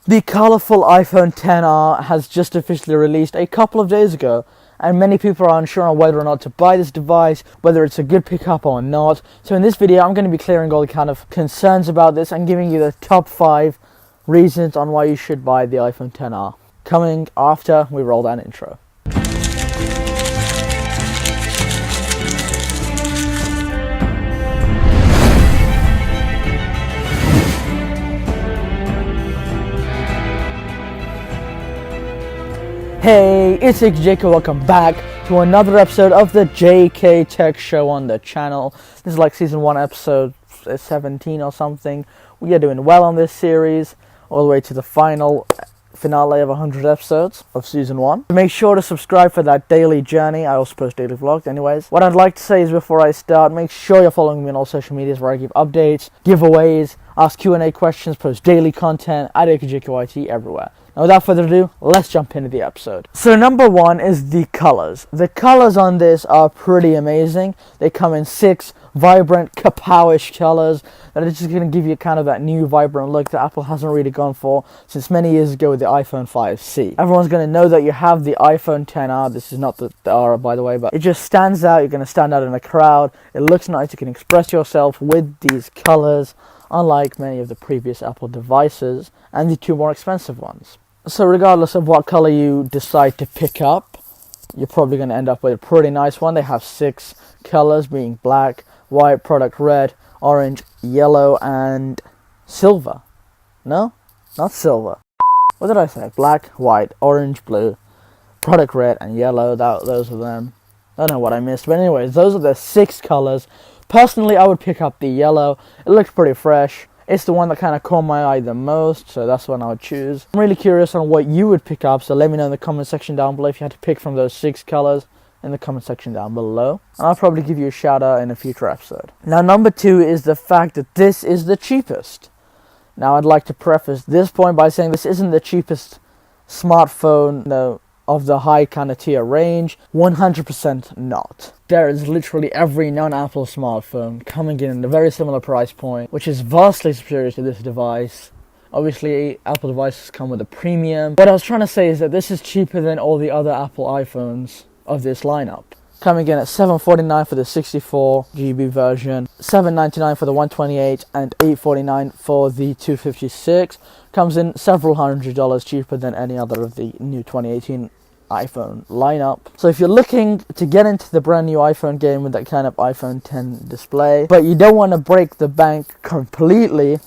The colourful iPhone XR has just officially released a couple of days ago, and many people are unsure on whether or not to buy this device, whether it's a good pickup or not. So in this video, I'm going to be clearing all the kind of concerns about this and giving you the top 5 reasons on why you should buy the iPhone XR. Coming after we roll that intro. Hey, it's AKAJK, welcome back to another episode of the JK Tech Show on the channel. This is like season 1 episode 17 or something. We are doing well on this series, all the way to the finale of 100 episodes of season 1. Make sure to subscribe for that daily journey. I also post daily vlogs anyways. What I'd like to say is before I start, make sure you're following me on all social medias where I give updates, giveaways, ask Q&A questions, post daily content at AKAJK everywhere. Now without further ado, let's jump into the episode. So number 1 is the colors. The colors on this are pretty amazing. They come in 6 vibrant, kapowish colors that are just going to give you kind of that new vibrant look that Apple hasn't really gone for since many years ago with the iPhone 5C. Everyone's going to know that you have the iPhone XR. This is not the R, by the way, but it just stands out. You're going to stand out in a crowd. It looks nice. You can express yourself with these colors, unlike many of the previous Apple devices and the 2 more expensive ones. So regardless of what color you decide to pick up, you're probably going to end up with a pretty nice one. They have 6 colors, being black, white, product red, orange, yellow, and silver. No? Not silver. What did I say? Black, white, orange, blue, product red, and yellow. Those are them. I don't know what I missed. But anyways, those are the 6 colors. Personally, I would pick up the yellow. It looks pretty fresh. It's the one that kind of caught my eye the most, so that's one I would choose. I'm really curious on what you would pick up, so let me know in the comment section down below if you had to pick from those 6 colors in the comment section down below. And I'll probably give you a shout out in a future episode. Now number 2 is the fact that this is the cheapest. Now I'd like to preface this point by saying this isn't the cheapest smartphone of the high kind of tier range. 100% not. There is literally every non-Apple smartphone coming in at a very similar price point, which is vastly superior to this device. Obviously, Apple devices come with a premium. What I was trying to say is that this is cheaper than all the other Apple iPhones of this lineup. Coming in at $749 for the 64GB version, $799 for the 128, and $849 for the 256. Comes in several $100 cheaper than any other of the new 2018 iPhone lineup. So if you're looking to get into the brand new iPhone game with that kind of iPhone X display, but you don't want to break the bank completely,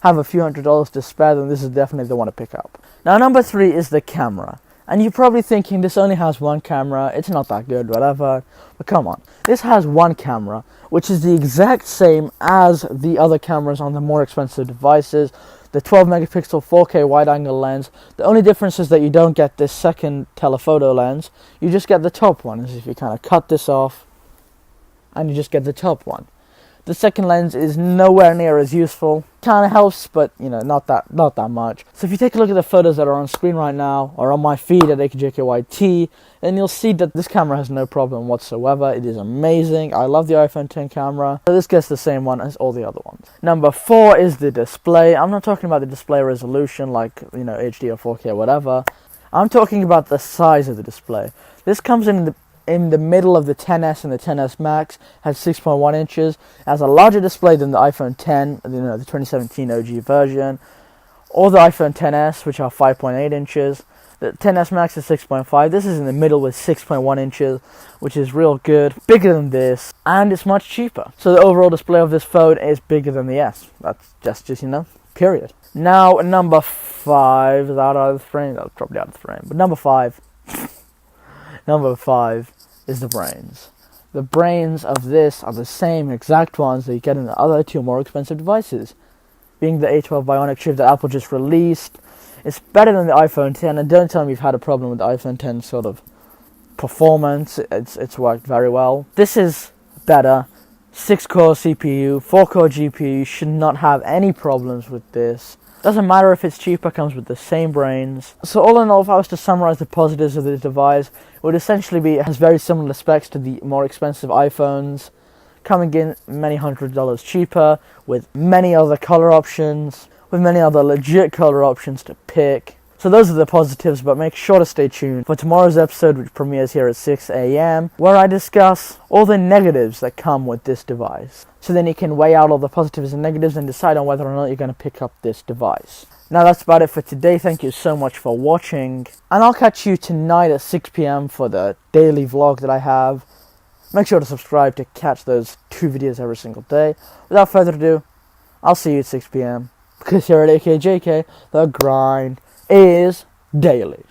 have a few $100s to spare, then this is definitely the one to pick up. Now number 3 is the camera. And you're probably thinking this only has one camera, it's not that good, whatever. But come on, this has one camera, which is the exact same as the other cameras on the more expensive devices. The 12 megapixel 4K wide angle lens. The only difference is that you don't get this second telephoto lens. You just get the top one. As if you kind of cut this off and you just get the top one. The second lens is nowhere near as useful. Kind of helps, but not that much. So if you take a look at the photos that are on screen right now, or on my feed at AKAJKYT, then you'll see that this camera has no problem whatsoever. It is amazing. I love the iPhone X camera. So this gets the same one as all the other ones. Number 4 is the display. I'm not talking about the display resolution like HD or 4K or whatever. I'm talking about the size of the display. This comes in the middle of the XS and the XS Max, has 6.1 inches, has a larger display than the iPhone X, the 2017 OG version, or the iPhone XS, which are 5.8 inches. The XS Max is 6.5. This is in the middle with 6.1 inches, which is real good, bigger than this, and it's much cheaper. So the overall display of this phone is bigger than the S. That's just period. Now number 5 is out of the frame. That's probably out of the frame, but number 5. Number 5 is the brains. The brains of this are the same exact ones that you get in the other 2 more expensive devices. Being the A12 Bionic chip that Apple just released, it's better than the iPhone X, and don't tell me you've had a problem with the iPhone X sort of performance. It's worked very well. This is better. 6-core CPU, 4-core GPU, should not have any problems with this. Doesn't matter if it's cheaper, comes with the same brains. So all in all, if I was to summarize the positives of this device, it would essentially be it has very similar specs to the more expensive iPhones, coming in many $100s cheaper, with many other color options, with many other legit color options to pick. So those are the positives, but make sure to stay tuned for tomorrow's episode, which premieres here at 6 a.m, where I discuss all the negatives that come with this device. So then you can weigh out all the positives and negatives and decide on whether or not you're going to pick up this device. Now that's about it for today. Thank you so much for watching, and I'll catch you tonight at 6 p.m. for the daily vlog that I have. Make sure to subscribe to catch those 2 videos every single day. Without further ado, I'll see you at 6 p.m. because here at AKAJK, the grind is daily.